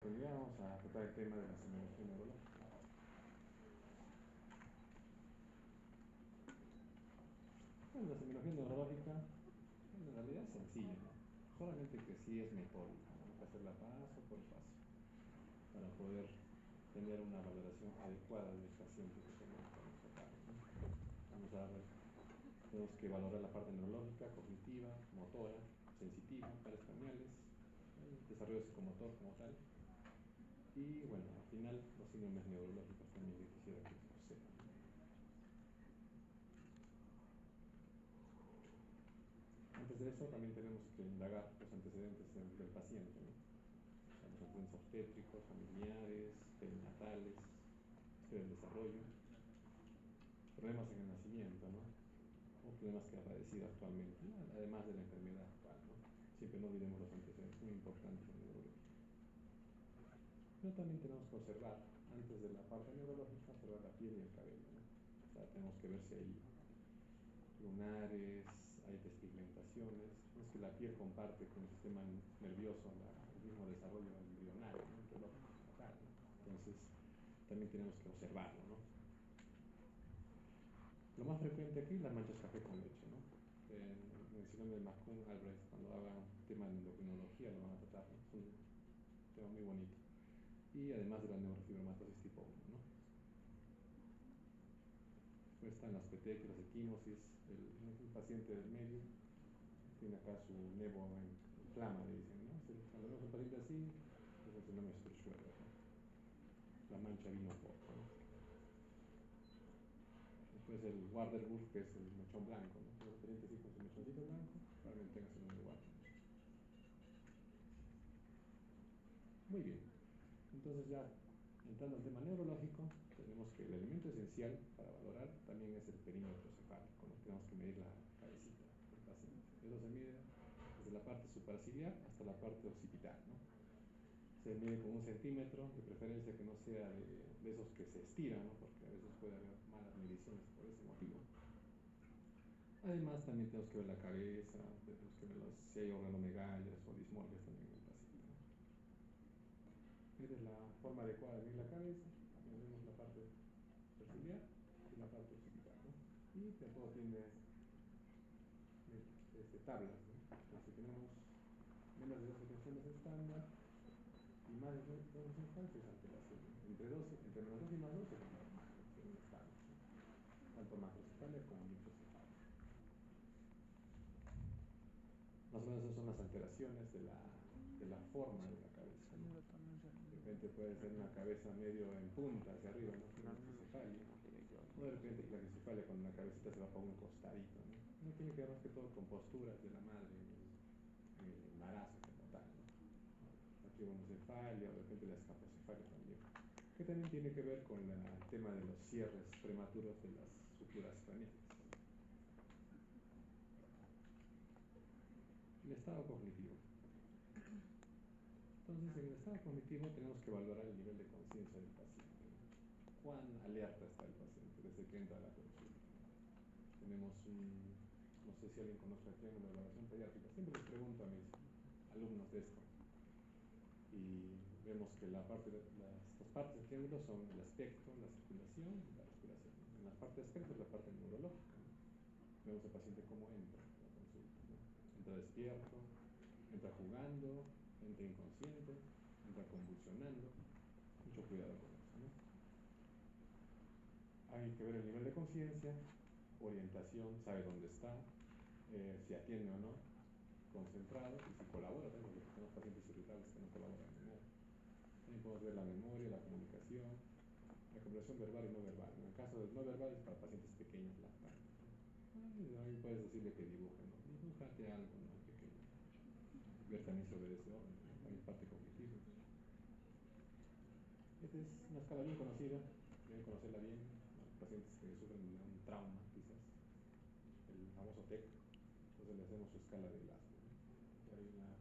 Bueno, ya vamos a tratar el tema de la semiología neurológica. Bueno, la semiología neurológica en realidad es sencilla, ¿no? Solamente que sí es metódica, ¿no? Hay que hacerla paso por paso para poder tener una valoración adecuada del paciente que tenemos que tratar, ¿no? Vamos a ver, tenemos que valorar la parte neurológica, cognitiva, motora, sensitiva, pares craneales, el desarrollo psicomotor como tal. Y bueno, al final los síndromes neurológicos también que quisiera que sepan, ¿no? Antes de eso también tenemos que indagar los antecedentes del paciente, ¿no? O sea, los antecedentes obstétricos, familiares, perinatales, historia del desarrollo, problemas en el nacimiento, ¿no? O problemas que ha padecido actualmente, ¿no? Además de la enfermedad actual, ¿no? Siempre no olvidemos los antecedentes, muy importantes en neurología. Pero también tenemos que observar, antes de la parte neurológica, observar la piel y el cabello, ¿no? O sea, tenemos que ver si hay lunares, hay despigmentaciones. Es que la piel comparte con el sistema nervioso el mismo desarrollo embrionario, ¿no? ¿No? Entonces, también tenemos que observarlo, ¿no? Lo más frecuente aquí es las manchas café con leche, ¿no? En el síndrome de McCune-Albright, cuando haga un tema de endocrinología, lo van a tratar, ¿no? Es un tema muy bonito. Y además de la neurofibromatosis tipo 1, ¿no? Después están las petequias, las equimosis, el paciente del medio tiene acá su nevo en flama, le dicen, ¿no? Cuando vemos un paciente así, es el síndrome de Sturge-Weber, ¿no? La mancha vino poco, ¿no? Después el Waardenburg, que es el mechón blanco, ¿no? El paciente así con su mechoncito blanco, probablemente tenga síndrome de Waardenburg. Muy bien, entonces ya entrando al tema neurológico, tenemos que el elemento esencial para valorar también es el perímetro cefálico, ¿no? Tenemos que medir la cabecita del paciente. Eso se mide desde la parte supraciliar hasta la parte occipital, ¿no? Se mide con 1 centímetro, de preferencia que no sea de esos que se estiran, ¿no? Porque a veces puede haber malas mediciones por ese motivo. Además, también tenemos que ver la cabeza, tenemos que ver si hay organomegallas o dismorfias también en el paciente, ¿no? Esta es la forma adecuada de medir la cabeza. También vemos la parte superciliar y la parte occipital, ¿no? Y todo tiene tablas, ¿no? Entonces, si tenemos menos de 12 tensiones estándar y más de 12 tensiones es alteración, ¿no? Entre menos 2 y más 2 es normal, ¿no? Según las tablas, ¿no? Tanto macrocefalia como microcefalia. Más o menos esas son las alteraciones de la forma de la cabeza, ¿no? De repente puede ser una cabeza medio en punta hacia arriba, ¿no? Plaquicefalia. O de repente plaquicefalia cuando la cabecita se va para un costadito, ¿no? No tiene que ver más que todo con posturas de la madre en el embarazo como tal, ¿no? La trigonocefalia o de repente la escapocefalia también. Que también tiene que ver con el tema de los cierres prematuros de las suturas craneales. El estado cognitivo. Entonces, en el estado cognitivo tenemos que valorar el nivel de conciencia del paciente, ¿no? Cuán alerta está el paciente desde que entra a la consulta. Tenemos no sé si alguien conoce el triángulo de evaluación pediátrica, siempre les pregunto a mis alumnos de esto. Y vemos que las partes del triángulo son el aspecto, la circulación y la respiración, ¿no? En la parte de aspecto es la parte neurológica, ¿no? Vemos al paciente cómo entra a la consulta, ¿no? Entra despierto, entra jugando, entra inconsciente, entra convulsionando. Mucho cuidado con eso, ¿no? Hay que ver el nivel de conciencia, orientación, sabe dónde está, si atiende o no, concentrado y si colabora también, porque tenemos pacientes irritables que no colaboran en nada. También podemos ver la memoria, la comunicación verbal y no verbal. En el caso del no verbal es para pacientes pequeños, lactantes, ¿no? Ahí puedes decirle que dibuje, ¿no? Dibújate algo, ¿no? Pequeño. Ver también sobre ese orden, ¿no? También parte cognitiva. Esta es una escala bien conocida, deben conocerla bien, ¿no? Pacientes que sufren de un trauma, quizás, el famoso TEC. Entonces le hacemos su escala de Glasgow, ¿no? Y hay una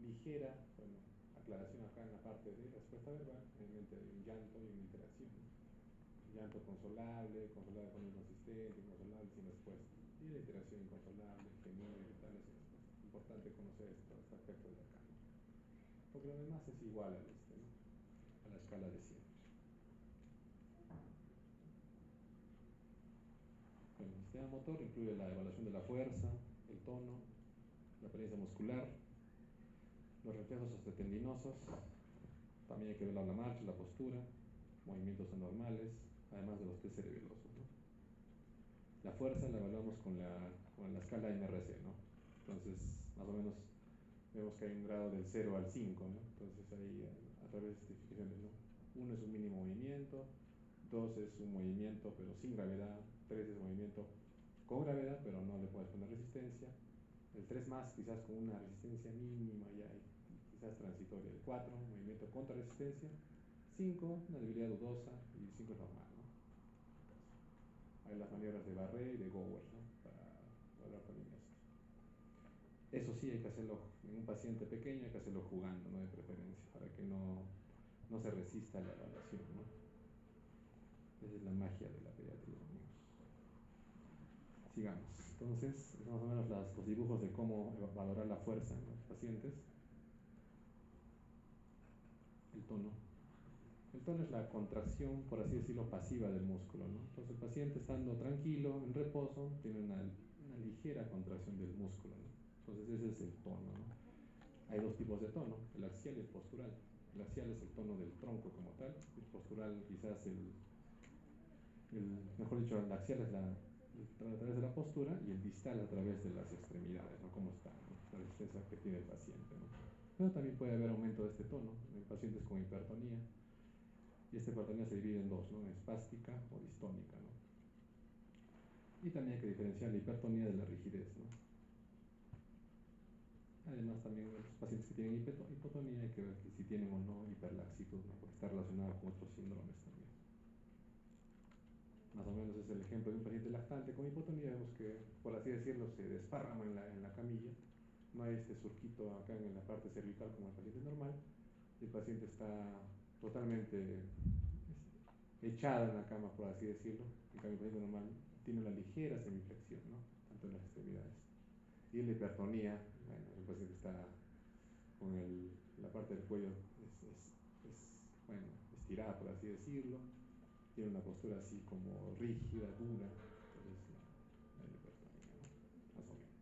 ligera, bueno, aclaración acá en la parte de respuesta verbal, entre un llanto y una interacción, ¿no? Llanto consolable, consolable con inconsistente, inconsolable sin respuesta. Y la interacción inconsolable, gemido, irritable sin respuesta. Importante conocer este aspecto de acá, ¿no? porque lo demás es igual a ¿no? A la escala de siempre. El sistema motor incluye la evaluación de la fuerza, el tono, la apariencia muscular, los reflejos osteotendinosos, también hay que ver la marcha, la postura, movimientos anormales, además de los test cerebelosos, ¿no? La fuerza la evaluamos con la escala MRC, ¿no? Entonces, más o menos vemos que hay un grado del 0 al 5, ¿no? Entonces ahí a través de identificaciones, ¿no? 1 es un mínimo movimiento, 2 es un movimiento pero sin gravedad, 3 es movimiento con gravedad pero no le puedes poner resistencia, el 3 más quizás con una resistencia mínima ya quizás transitoria, el 4 movimiento contra resistencia, 5 una debilidad dudosa y 5 es normal, ¿no? Hay las maniobras de Barré y de Gower, ¿no? Para lograr también esto. Eso sí hay que hacerlo en un paciente pequeño, hay que hacerlo jugando, ¿no? De preferencia, para que no se resista a la evaluación, ¿no? Esa es la magia de la pediatría, amigos. Sigamos. Entonces, más o menos los dibujos de cómo valorar la fuerza en los pacientes. El tono. El tono es la contracción, por así decirlo, pasiva del músculo, ¿no? Entonces el paciente estando tranquilo, en reposo, tiene una ligera contracción del músculo, ¿no? Entonces ese es el tono, ¿no? Hay dos tipos de tono, el axial y el postural. El axial es el tono del tronco como tal, el postural quizás mejor dicho, el axial es a través de la postura y el distal a través de las extremidades, ¿no? Cómo está, ¿no? La resistencia que tiene el paciente, ¿no? Pero también puede haber aumento de este tono en pacientes con hipertonía. Y esta hipertonía se divide en dos, ¿no? Espástica o distónica, ¿no? Y también hay que diferenciar la hipertonía de la rigidez, ¿no? Además también los pacientes que tienen hipotonía hay que ver que si tienen o no hiperlaxitud, ¿no? Porque está relacionado con otros síndromes también. Más o menos es el ejemplo de un paciente lactante con hipotonía. Vemos que, por así decirlo, se desparrama en la camilla. No hay este surquito acá en la parte cervical como el paciente normal. El paciente está totalmente echado en la cama, por así decirlo. En cambio, el paciente normal tiene una ligera semiflexión, ¿no? Tanto en las extremidades. Y la hipertonía, bueno, el paciente está con la parte del cuello bueno, estirada, por así decirlo. Tiene una postura así como rígida, dura. Entonces, la hipertonía, ¿no? Más o menos.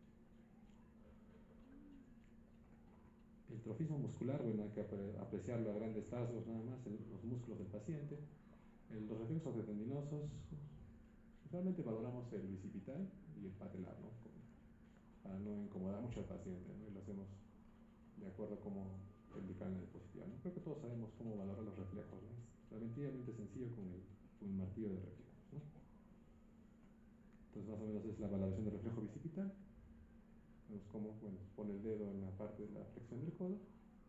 El trofismo muscular, bueno, hay que apreciarlo a grandes rasgos nada más, los músculos del paciente. Los reflejos osteotendinosos, realmente valoramos el bicipital y el patelar, ¿no? Para no incomodar mucho al paciente, ¿no? Y lo hacemos de acuerdo a cómo indicar en la diapositiva, ¿no? Creo que todos sabemos cómo valorar los reflejos, ¿no? Es relativamente sencillo con el martillo de reflejos, ¿no? Entonces más o menos es la valoración del reflejo bicipital. Vemos cómo, bueno, pone el dedo en la parte de la flexión del codo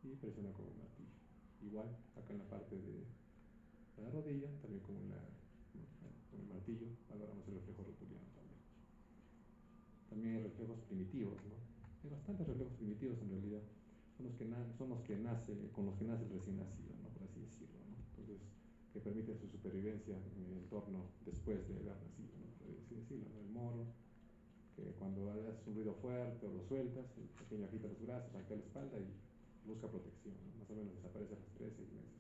y presiona con el martillo. Igual, acá en la parte de la rodilla, también con el martillo, valoramos el reflejo rotuliano también. También hay reflejos primitivos, ¿no? Hay bastantes reflejos primitivos en realidad. Son los que con los que nace el recién nacido, ¿no? Por así decirlo, ¿no? Entonces, que permiten su supervivencia en el entorno después de haber nacido, ¿no? Por así decirlo, ¿no? El moro, que cuando haces un ruido fuerte o lo sueltas, el pequeño agita los brazos, agita la espalda y busca protección, ¿no? Más o menos desaparece a los 3-6 meses.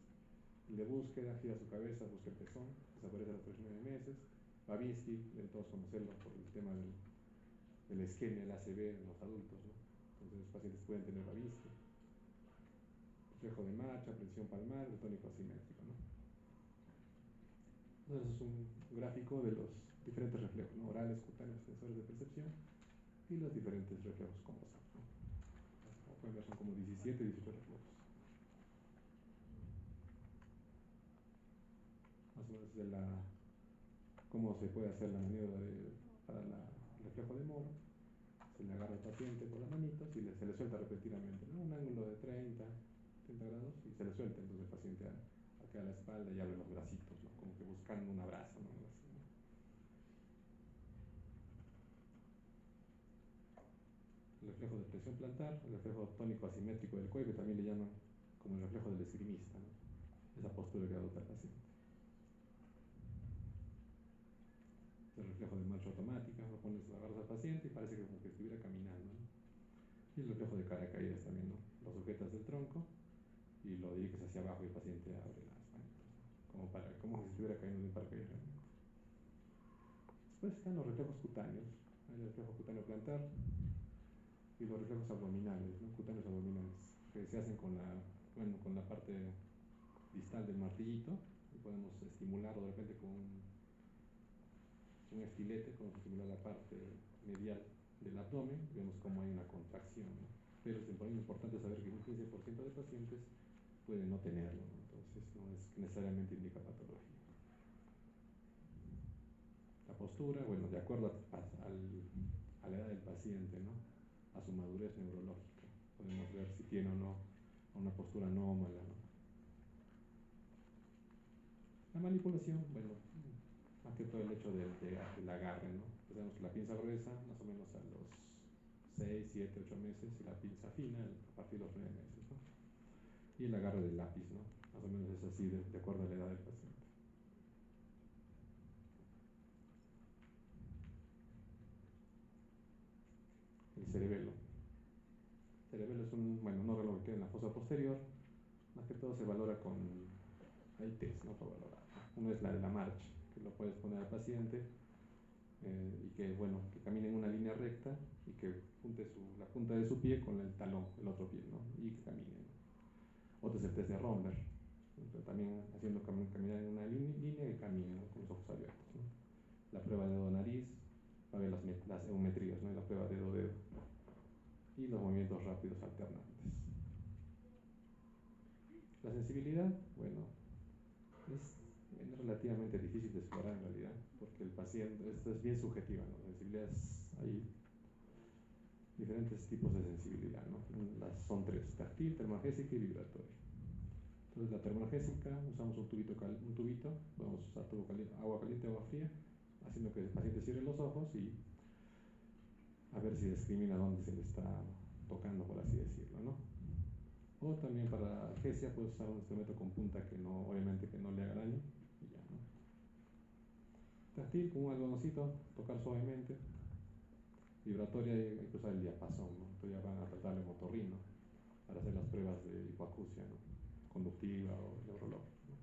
El de búsqueda, gira su cabeza, busca el pezón, desaparece a los 3-9 meses. Babinski, deben todos conocerlo por el tema del isquemia, el ACV en los adultos, ¿no? Entonces los pacientes pueden tener Babinski. Reflejo de marcha, presión palmar, el tónico asimétrico, ¿no? Entonces es un gráfico de los diferentes reflejos, ¿no? Orales, cutáneos, sensores de percepción y los diferentes reflejos como son, ¿no? Como pueden ver son como 17, 18 reflejos. Más o menos de cómo se puede hacer la maniobra para el reflejo de Moro. Se le agarra al paciente por las manitos y se le suelta repetidamente, ¿no? Un ángulo de 30 grados y se le suelta, entonces el paciente acá a la espalda y abre los bracitos, ¿no? Como que buscando un abrazo, ¿no? Así, ¿no? El reflejo de presión plantar, el reflejo tónico asimétrico del cuello, que también le llaman como el reflejo del esgrimista, ¿no? Esa postura que adopta el paciente. El reflejo de marcha automática, lo pones, agarras al paciente y parece que como que estuviera caminando, ¿no? Y el reflejo de cara caídas también, ¿no? Lo sujetas del tronco hacia abajo y el paciente abre las manitos, como si estuviera cayendo de un paracaídas. Después están los reflejos cutáneos. Hay el reflejo cutáneo plantar y los reflejos abdominales, ¿no? Cutáneos abdominales, que se hacen con la parte distal del martillito, y podemos estimularlo de repente con un estilete, podemos estimular la parte medial del abdomen, y vemos cómo hay una contracción, ¿no? Pero es importante saber que un 15% de pacientes pueden no tenerlo, ¿no? Entonces no es que necesariamente indica patología. La postura, bueno, de acuerdo a la edad del paciente, ¿no? A su madurez neurológica, podemos ver si tiene o no una postura anómala, ¿no? La manipulación, bueno, más que todo el hecho del agarre, ¿no? Tenemos que la pinza gruesa, más o menos a los 6, 7, 8 meses, y la pinza fina a partir de los 9 meses, ¿no? Y el agarre del lápiz, ¿no? Más o menos es así, de acuerdo a la edad del paciente. El cerebelo. El cerebelo es un órgano que queda en la fosa posterior. Más que todo se valora con, hay test, ¿no? Para valorar, ¿no? Uno es la de la marcha, que lo puedes poner al paciente y que camine en una línea recta y que junte la punta de su pie con el talón, el otro pie, ¿no? Y que camine, ¿no? Otro es el test de Romberg, ¿no? También haciendo caminar en una línea y camine, ¿no? Con los ojos abiertos, ¿no? La prueba de dedo-nariz, para ver las eumetrías, ¿no? Y la prueba de dedo-dedo. Y los movimientos rápidos alternantes. La sensibilidad, bueno, es relativamente difícil de explorar en realidad, porque el paciente, esto es bien subjetiva, ¿no? La sensibilidad hay diferentes tipos de sensibilidad, ¿no? Son tres: táctil, termogésica y vibratoria. Entonces la termogésica, usamos un tubito, podemos usar agua caliente, agua fría, haciendo que el paciente cierre los ojos y a ver si discrimina dónde se le está tocando, por así decirlo, ¿no? O también para analgesia puedes usar un instrumento con punta que obviamente que no le haga daño, y ya, ¿no? Táctil, con un algodoncito, tocar suavemente. Vibratoria, hay que usar el diapasón, ¿no? Entonces ya van a tratar el otorrino para hacer las pruebas de hipoacusia, ¿no? Conductiva o neurológica, ¿no?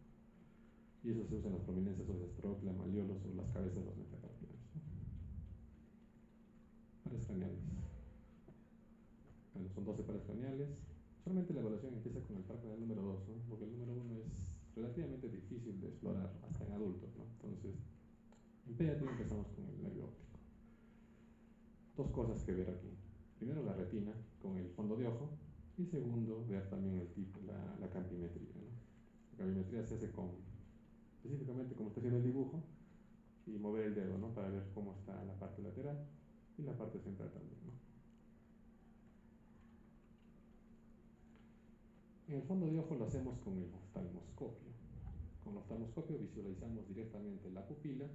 Y eso se usa en las prominencias óseas trochlea, malleolos o las cabezas de los metacarpianos, ¿no? Pares craneales. Bueno, son 12 pares craneales. Solamente la evaluación empieza con el par craneal número 2, ¿no? Porque el número 1 es relativamente difícil de explorar hasta en adultos, ¿no? Entonces, en pediatría empezamos con el nervio óptico. Dos cosas que ver aquí. Primero, la retina con el fondo de ojo, y segundo, ver también la campimetría, ¿no? La campimetría se hace específicamente como está haciendo el dibujo, y mover el dedo, ¿no? Para ver cómo está la parte lateral y la parte central también, ¿no? En el fondo de ojo lo hacemos con el oftalmoscopio. Con el oftalmoscopio visualizamos directamente la pupila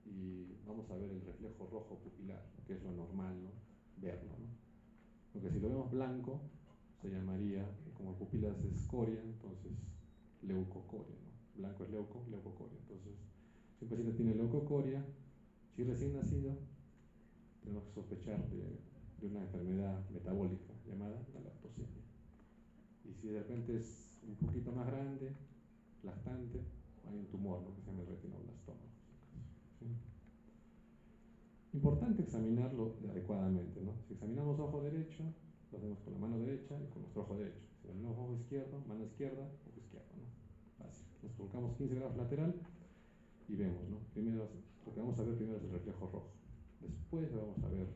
y vamos a ver el reflejo rojo pupilar, que es lo normal, ¿no? Verlo, ¿no? Porque si lo vemos blanco, se llamaría, como pupilas es coria, entonces leucocoria, ¿no? Blanco es leucocoria. Entonces, si un paciente tiene leucocoria, si es recién nacido, tenemos que sospechar de una enfermedad metabólica llamada la lactosemia. Y si de repente es un poquito más grande, lactante, hay un tumor, ¿no? Que se llama el retinoblastoma, ¿sí? Importante examinarlo adecuadamente, ¿no? Si examinamos ojo derecho, lo hacemos con la mano derecha y con nuestro ojo derecho. Si examinamos ojo izquierdo, mano izquierda, ojo izquierdo, ¿no? Fácil. Nos colocamos 15 grados lateral y vemos, ¿no? Lo que vamos a ver primero es el reflejo rojo. Después vamos a ver,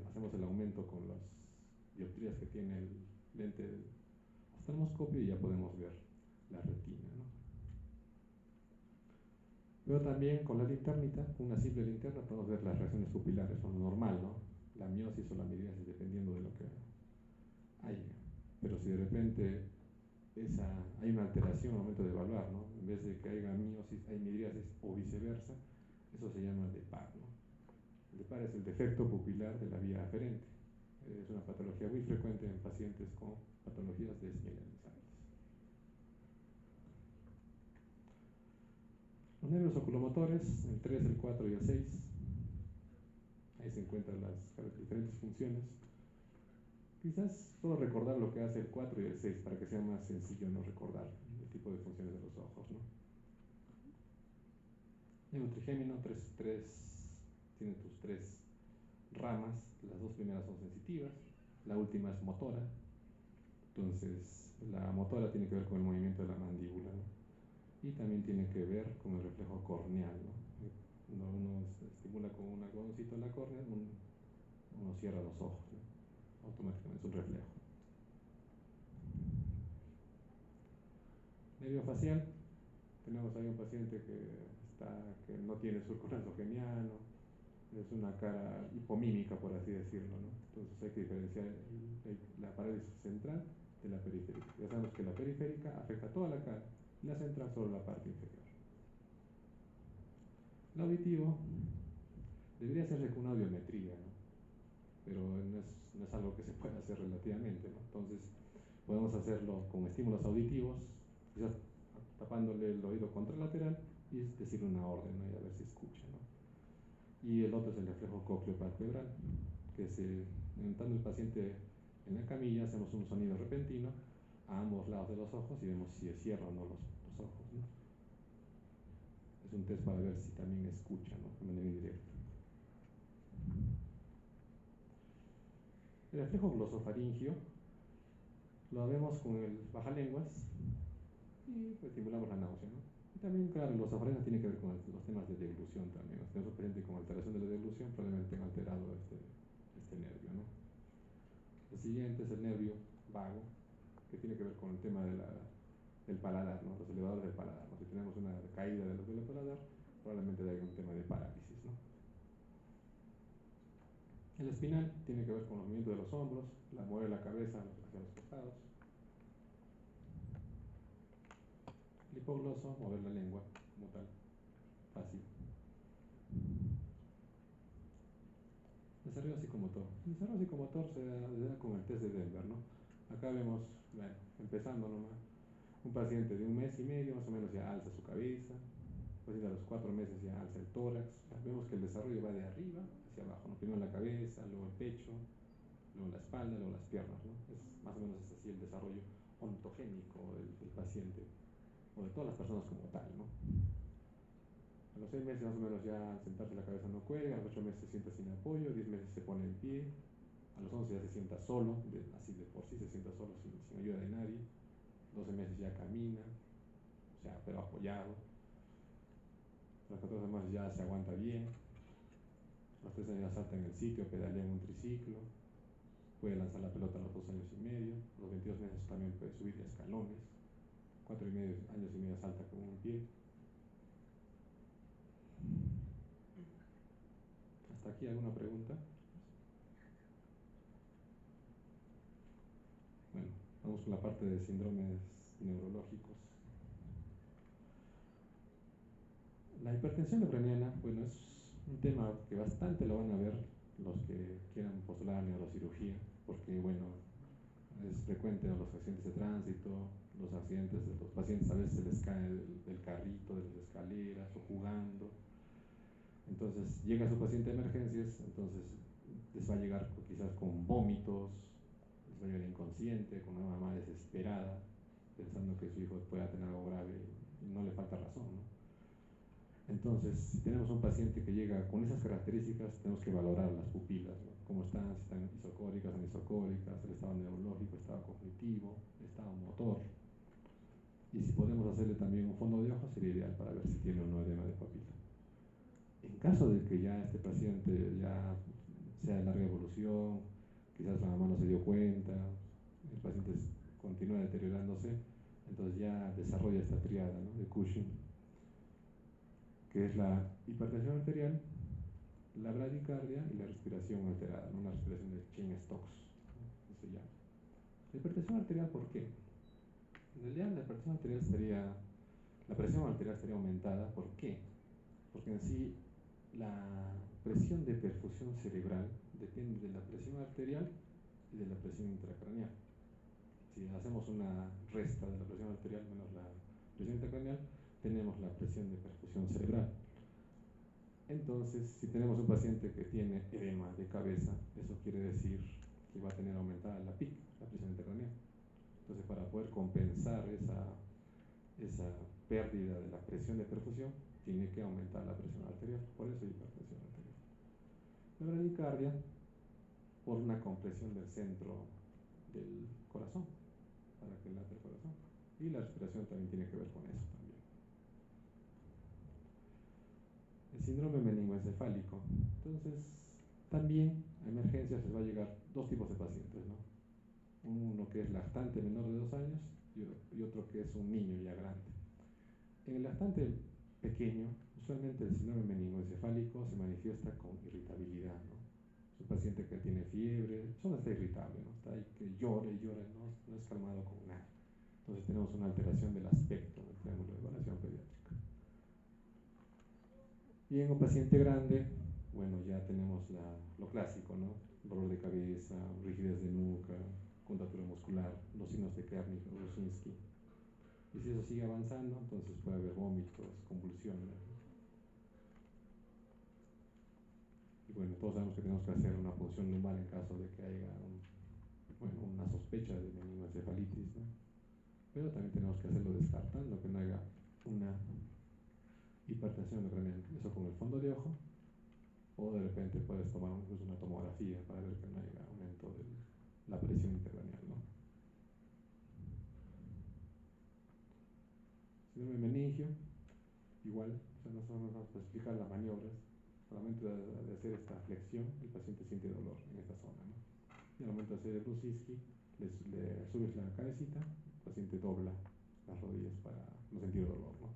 hacemos el aumento con las dioptrías que tiene el lente del oftalmoscopio y ya podemos ver la retina, ¿no? Pero también con la linternita, una simple linterna, podemos ver las reacciones pupilares, son normal, ¿no? La miosis o la midriasis, dependiendo de lo que haya. Pero si de repente hay una alteración al momento de evaluar, ¿no? En vez de que haya miosis, hay midriasis o viceversa, eso se llama DEPAR, ¿no? El DEPAR es el defecto pupilar de la vía aferente. Es una patología muy frecuente en pacientes con patologías desmielinizantes. Los nervios oculomotores, el 3, el 4 y el 6. Ahí se encuentran las diferentes funciones. Quizás solo recordar lo que hace el 4 y el 6 para que sea más sencillo no recordar el tipo de funciones de los ojos, ¿no? En un trigémino, tiene tus tres ramas, las dos primeras son sensitivas, la última es motora. Entonces, la motora tiene que ver con el movimiento de la mandíbula, ¿no? Y también tiene que ver con el reflejo corneal, ¿no? Cuando uno estimula con un algodoncito en la córnea, uno cierra los ojos, ¿no? Automáticamente es un reflejo. Nervio facial, tenemos ahí un paciente que no tiene surco nasogeniano, es una cara hipomímica, por así decirlo, ¿no? Entonces hay que diferenciar la parálisis central de la periférica. Ya sabemos que la periférica afecta toda la cara y la central solo la parte inferior. El auditivo debería hacerse con una audiometría, ¿no? Pero no es algo que se pueda hacer relativamente, ¿no? Entonces podemos hacerlo con estímulos auditivos, quizás tapándole el oído contralateral y decirle una orden, ¿no? Y a ver si escucha, ¿no? Y el otro es el reflejo cócleo-palpebral, que es estando el paciente en la camilla, hacemos un sonido repentino a ambos lados de los ojos y vemos si cierra o no los ojos, ¿no? Es un test para ver si también escucha, ¿no? De manera indirecta. El reflejo glosofaringio lo vemos con el bajalenguas y pues, estimulamos la náusea, ¿no? Y también, claro, los glosofaringos tienen que ver con los temas de deglución también. Si tenemos un paciente con alteración de la deglución, probablemente tenga alterado este nervio, ¿no? El siguiente es el nervio vago, que tiene que ver con el tema del paladar, ¿no? Los elevadores del paladar, ¿no? Si tenemos una caída del paladar, probablemente haya un tema de parálisis, ¿no? El espinal tiene que ver con los movimientos de los hombros, mover la cabeza hacia los costados. El hipogloso, mover la lengua como tal, fácil. Desarrollo psicomotor. El desarrollo psicomotor se da con el test de Denver, ¿no? Acá vemos, bueno, empezando nomás, un paciente de 1 mes y medio más o menos ya alza su cabeza, pues a los 4 meses ya alza el tórax. Vemos que el desarrollo va de arriba hacia abajo, ¿no? Primero la cabeza, luego el pecho, luego la espalda, luego las piernas, ¿no? Es más o menos así el desarrollo ontogénico del paciente, o de todas las personas como tal, ¿no? A los 6 meses más o menos ya sentarse la cabeza no cuelga, a los 8 meses se sienta sin apoyo, 10 meses se pone en pie, a los 11 ya se sienta solo, así de por sí se sienta solo sin ayuda de nadie, 12 meses ya camina, o sea, pero apoyado, a los 14 meses ya se aguanta bien, a los 13 años ya salta en el sitio, pedalea en un triciclo, puede lanzar la pelota a los 2 años y medio, a los 22 meses también puede subir escalones, 4 años y medio salta con un pie. ¿Hasta aquí alguna pregunta? Bueno, vamos con la parte de síndromes neurológicos. La hipertensión neuroniana, bueno, es un tema que bastante lo van a ver los que quieran postular a neurocirugía, porque, bueno, es frecuente en los accidentes de tránsito, los accidentes de los pacientes a veces se les cae del carrito, de las escaleras o jugando. Entonces llega su paciente de emergencias, entonces les va a llegar quizás con vómitos, les va a llegar inconsciente, con una mamá desesperada, pensando que su hijo pueda tener algo grave y no le falta razón, ¿no? Entonces, si tenemos un paciente que llega con esas características, tenemos que valorar las pupilas, ¿no? Cómo están, si están isocóricas, anisocóricas, el estado neurológico, el estado cognitivo, el estado motor. Y si podemos hacerle también un fondo de ojo, sería ideal para ver si tiene o no edema de papila. En caso de que ya este paciente ya sea de larga evolución, quizás la mamá no se dio cuenta, el paciente continúa deteriorándose, entonces ya desarrolla esta triada, ¿no? De Cushing, que es la hipertensión arterial, la bradicardia y la respiración alterada, ¿no? Una respiración de Cheyne-Stokes, ¿no? Se llama. La hipertensión arterial, ¿por qué? En realidad la hipertensión arterial la presión arterial estaría aumentada, ¿por qué? Porque en sí la presión de perfusión cerebral depende de la presión arterial y de la presión intracraneal. Si hacemos una resta de la presión arterial menos la presión intracraneal, tenemos la presión de perfusión cerebral. Entonces, si tenemos un paciente que tiene edema de cabeza, eso quiere decir y va a tener aumentada la PIC, la presión intracraneal. Entonces, para poder compensar esa pérdida de la presión de perfusión, tiene que aumentar la presión arterial, por eso hipertensión arterial. La bradicardia, por una compresión del centro del corazón, para que late el corazón. Y la respiración también tiene que ver con eso también. El síndrome meningoencefálico. Entonces, también a emergencias les va a llegar dos tipos de pacientes, ¿no? Uno que es lactante menor de 2 años y otro que es un niño ya grande. En el lactante pequeño, usualmente el síndrome meningoencefálico se manifiesta con irritabilidad, ¿no? Es un paciente que tiene fiebre, solo está irritable, ¿no? Está ahí que llora y llora, no es calmado con nada. Entonces tenemos una alteración del aspecto del triángulo de evaluación pediátrica. Y en un paciente grande, bueno, ya tenemos lo clásico, ¿no? Dolor de cabeza, rigidez de nuca, contractura muscular, los signos de Kernig-Rusinski. Y si eso sigue avanzando, entonces puede haber vómitos, convulsiones. Y bueno, todos sabemos que tenemos que hacer una punción lumbar en caso de que haya una sospecha de meningoencefalitis, ¿no? Pero también tenemos que hacerlo descartando que no haya una hipertensión endocrinal, eso con el fondo de ojo, o de repente puedes tomar incluso una tomografía para ver que no haya aumento de la presión intracraneal, ¿no? Síndrome meningio, igual, o sea, nosotros vamos a explicar las maniobras. Al momento de hacer esta flexión, el paciente siente dolor en esta zona, ¿no? Y al momento de hacer el Rusinski, le subes la cabecita, el paciente dobla las rodillas para no sentir dolor, ¿no?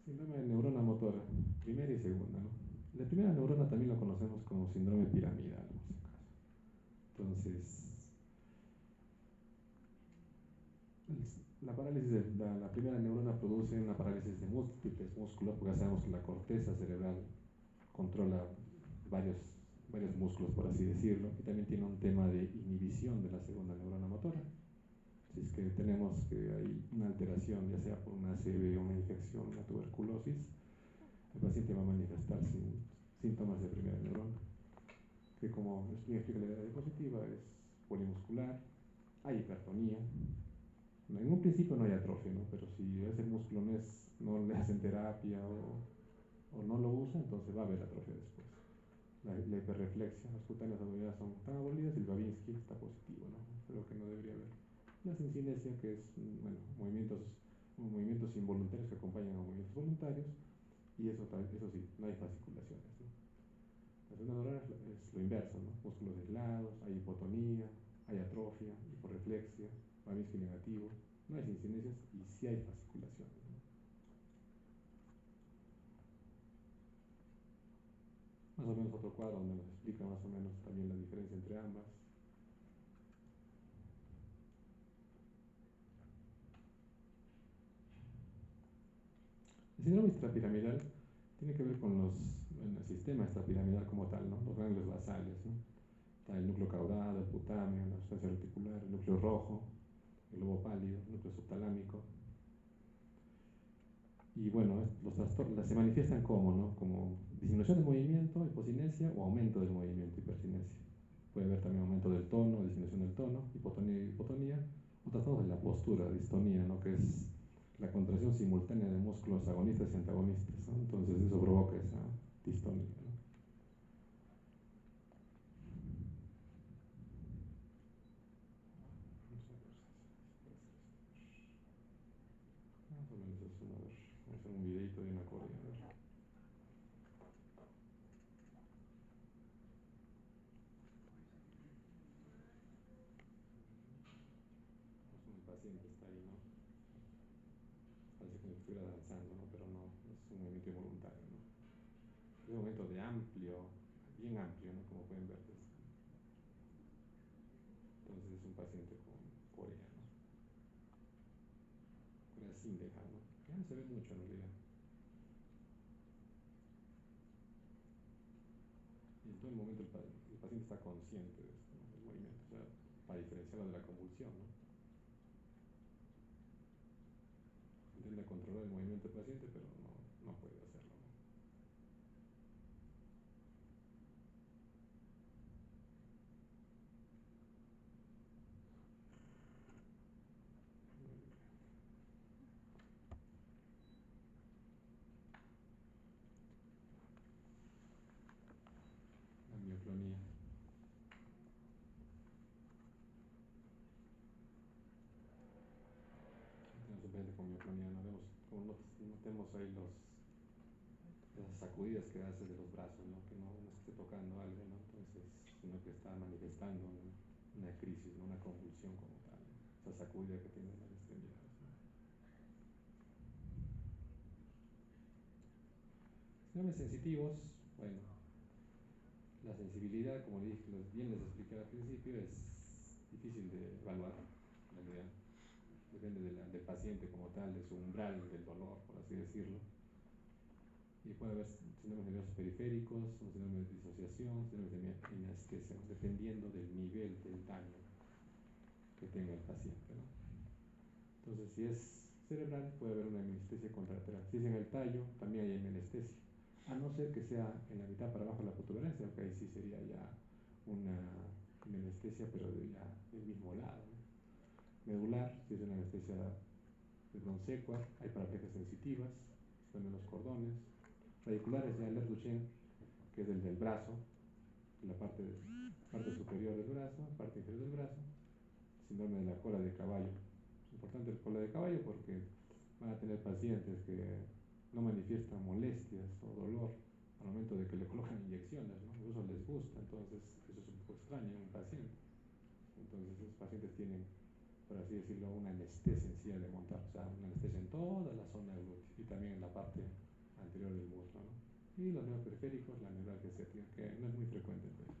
Síndrome de neurona motora, primera y segunda, ¿no? La primera neurona también lo conocemos como síndrome piramidal, por si acaso. Entonces, la parálisis de la primera neurona produce una parálisis de múltiples músculos, porque ya sabemos que la corteza cerebral controla varios músculos, por así decirlo, y también tiene un tema de inhibición de la segunda neurona motora. Si es que tenemos que hay una alteración, ya sea por una ACV, una infección, una tuberculosis, el paciente va a manifestar síntomas de primera neurona, que como explica la diapositiva es polimuscular, hay hipertonía. En un principio no hay atrofia, ¿no? Pero si ese músculo no le hacen terapia o no lo usa, entonces va a haber atrofia después. La hiperreflexia, las cutáneas abdominales son tan abolidas y el Babinski está positivo, ¿no? Pero que no debería haber. La sincinesia, que es, bueno, movimientos involuntarios que acompañan a movimientos voluntarios, y eso sí, no hay fasciculaciones, ¿no? La segunda neurona es lo inverso, ¿no? Músculos aislados, hay hipotonía, hay atrofia, hiporreflexia, Babinski negativo, no hay sincínesias y sí hay fasciculaciones, ¿no? Más o menos otro cuadro donde nos explica más o menos también la diferencia entre ambas. El síndrome extrapiramidal tiene que ver con el sistema extrapiramidal como tal, ¿no? Los ganglios basales, ¿no? Está el núcleo caudado, el putáneo, la sustancia reticular, el núcleo rojo, el globo pálido, el núcleo subtalámico. Y bueno, los trastornos se manifiestan como, ¿no? Como disminución del movimiento, hipocinesia, o aumento del movimiento, hipercinesia. Puede haber también aumento del tono, disminución del tono, hipotonía, o trastornos de la postura, distonía, ¿no? Que es la contracción simultánea de músculos agonistas y antagonistas, ¿no? Entonces eso provoca esa distonía, ¿no? Más o menos es una, vamos a hacer un videito de una acorde, a ver. El paciente está ahí, ¿no? Parece como si estuviera danzando, ¿no? Pero no, es un movimiento involuntario, ¿no? Es un movimiento de bien amplio, ¿no? Como pueden ver. Entonces es un paciente con corea, ¿no? Corea sin dejar, ¿no? Ya no se ve mucho en realidad. Y en todo el momento el paciente está consciente de esto, ¿no? Del movimiento, o sea, para diferenciarlo de la convulsión, ¿no? Intenta controlar el movimiento del paciente, pero no puede hacerlo, ¿no? mioclonía. Tenemos un paciente con mioclonía, no vemos, como notemos ahí esas sacudidas que hace de los brazos, ¿no? Que no es que esté tocando algo, ¿no? Entonces, sino que está manifestando una crisis, ¿no? Una convulsión como tal, ¿no? Esa sacudida que tiene en las extremidades, ¿no? Síndromes sensitivos, bueno, la sensibilidad, como bien les expliqué al principio, es difícil de evaluar, en realidad. Depende del paciente como tal, de su umbral del dolor, por así decirlo. Y puede haber síndromes nerviosos periféricos, síndromes de disociación, síndromes de anestesia, dependiendo del nivel del daño que tenga el paciente, ¿no? Entonces, si es cerebral, puede haber una hemianestesia contralateral. Si es en el tallo, también hay hemianestesia. A no ser que sea en la mitad para abajo de la protuberancia, que ahí sí sería ya una hemianestesia, pero ya del mismo lado, ¿no? Medular, si es una anestesia de bronsequa, hay paraplegias sensitivas, son los cordones. Radiculares ya el Duchenne, que es el del brazo, la parte superior del brazo, parte inferior del brazo, síndrome de la cola de caballo. Es importante la cola de caballo porque van a tener pacientes que no manifiestan molestias o dolor al momento de que le colocan inyecciones, ¿no? Eso les gusta, entonces eso es un poco extraño en un paciente. Entonces esos pacientes tienen, por así decirlo, una anestesia en silla de montar, o sea, una anestesia en toda la zona del glúteo y también en la parte anterior del muslo, ¿no? Y los nervios periféricos, la neuralgia ciática, que no es muy frecuente en esto.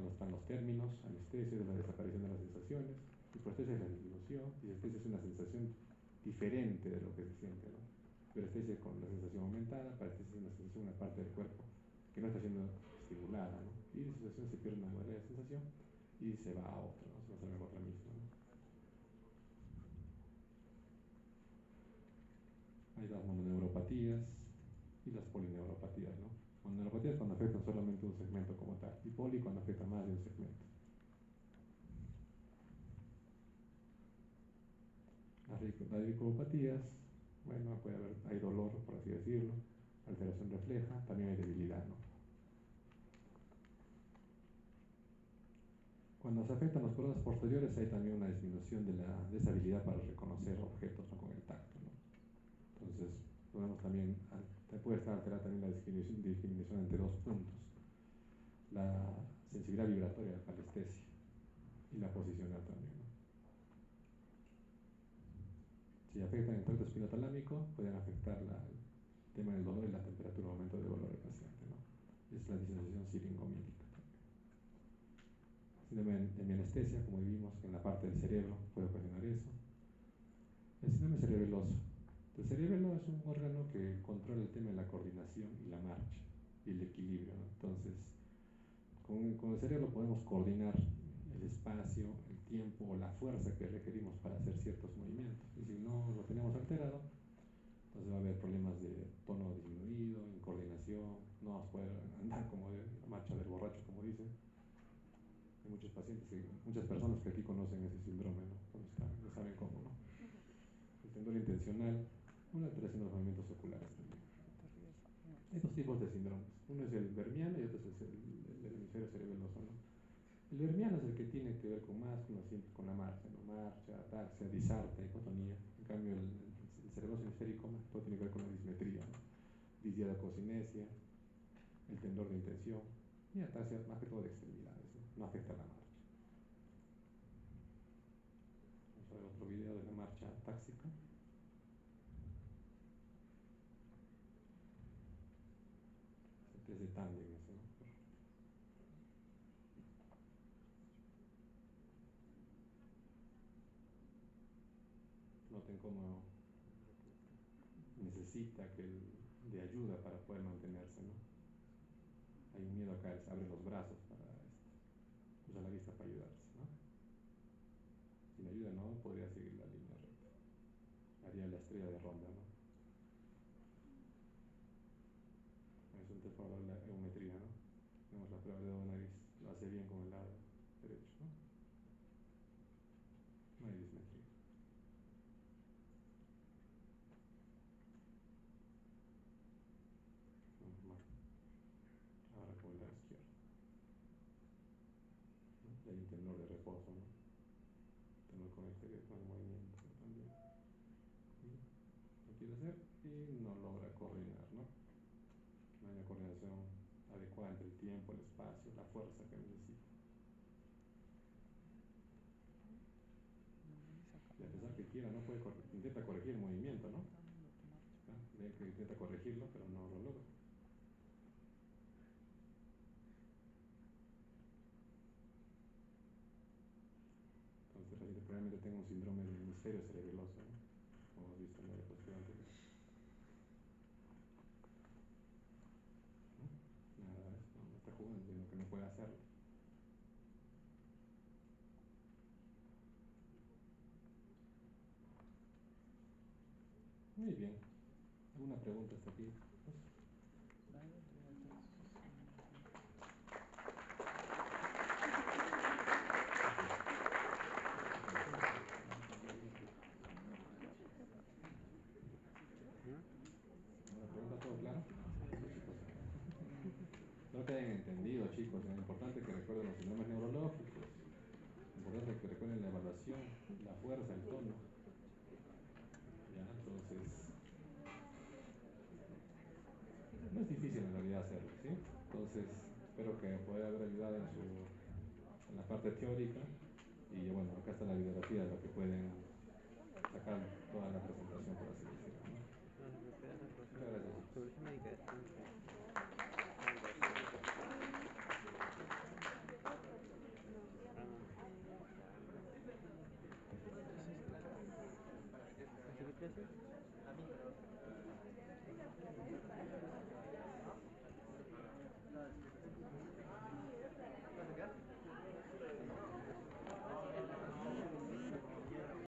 Están los términos: anestesia es la desaparición de las sensaciones, hipoestesia es la disminución, disestesia es una sensación diferente de lo que se siente, ¿no? Hiperestesia con la sensación aumentada, parestesia es una sensación, una parte del cuerpo que no está siendo estimulada, ¿no? Y disociación se pierde una modalidad de sensación y se va a otra, ¿no? Se va a saber otra misma, ¿no? Hay las mononeuropatías y las polineuropatías, ¿no? Mononeuropatías cuando afectan solamente un segmento como tal, y poli cuando afecta más de un segmento. Las radiculopatías, bueno, puede haber, hay dolor, por así decirlo, alteración refleja, también hay debilidad, ¿no? Cuando se afectan los cordones posteriores hay también una disminución de esa habilidad para reconocer objetos, ¿no? Con el tacto, ¿no? Entonces, podemos también, puede estar alterada también la discriminación entre dos puntos: la sensibilidad vibratoria, la palestesia, y la posicional también, ¿no? Si afectan el tracto espinotalámico, pueden afectar el tema del dolor y la temperatura, aumento de dolor del paciente, ¿no? Es la disociación siringomílica. Síndrome de hemianestesia, como vimos, en la parte del cerebro puede ocasionar eso. El síndrome cerebeloso. El cerebelo es un órgano que controla el tema de la coordinación y la marcha y el equilibrio, ¿no? Entonces, con el cerebro podemos coordinar el espacio, el tiempo o la fuerza que requerimos para hacer ciertos movimientos. Y si no lo tenemos alterado, entonces va a haber problemas de tono disminuido, incoordinación, no vamos a poder andar como de la marcha del borracho, como dicen. Hay muchos pacientes, muchas personas que aquí conocen ese síndrome, ¿no? Ya saben cómo, ¿no? El temblor intencional, una alteración de los movimientos oculares también. Hay dos tipos de síndromes. Uno es el vermiano y otro es el hemisferio cerebeloso, ¿no? El vermiano es el que tiene que ver con la marcha, ¿no? Marcha, ataxia, disartria, hipotonía. En cambio, el cerebroso hemisférico más todo tiene que ver con la dismetría, ¿no? Disdiadococinesia, el temblor de intención y ataxia más que todo de extremidades, ¿no? No afecta a la marcha. Vamos a ver otro video de la marcha táxica. Es de tándem eso, ¿no? Noten cómo necesita de ayuda para poder mantenerse, ¿no? Hay un miedo acá, se abre los brazos para usa la vista para ayudarse, ¿no? Sin ayuda no podría seguir la línea recta. Haría la estrella de ronda, ¿no? Es un test para ver la eumetría, ¿no? Vemos la prueba de dedo de nariz, lo hace bien con el lado derecho, ¿no? No hay dismetría. y hay un temblor de reposo, ¿no? Temblor con el movimiento también. Y lo quiere hacer y no logra coordinar, ¿no? No hay una coordinación adecuada entre el tiempo, el espacio, la fuerza que necesita. Y a pesar que quiera, no puede intenta corregir el movimiento, ¿no? Ve que intenta corregirlo, pero no lo logra. Entonces, probablemente tenga un síndrome del hemisferio cerebeloso, ¿no? Como hemos visto en la diapositiva anterior. ¿No? Nada, no está jugando, sino que no puede hacerlo. Muy bien. ¿Alguna pregunta hasta aquí? ¿Alguna pregunta? ¿Todo claro? No te hayan entendido, chicos. Es importante que recuerden los síndromes neurológicos. Es importante que recuerden la evaluación, la fuerza, el tono. Ya, entonces, no es difícil en realidad hacerlo, ¿sí? Entonces, espero que pueda haber ayudado en la parte teórica. Y bueno, acá está la bibliografía de lo que pueden sacar toda la presentación, por así decirlo, ¿no? Muchas gracias. ¿Qué clase?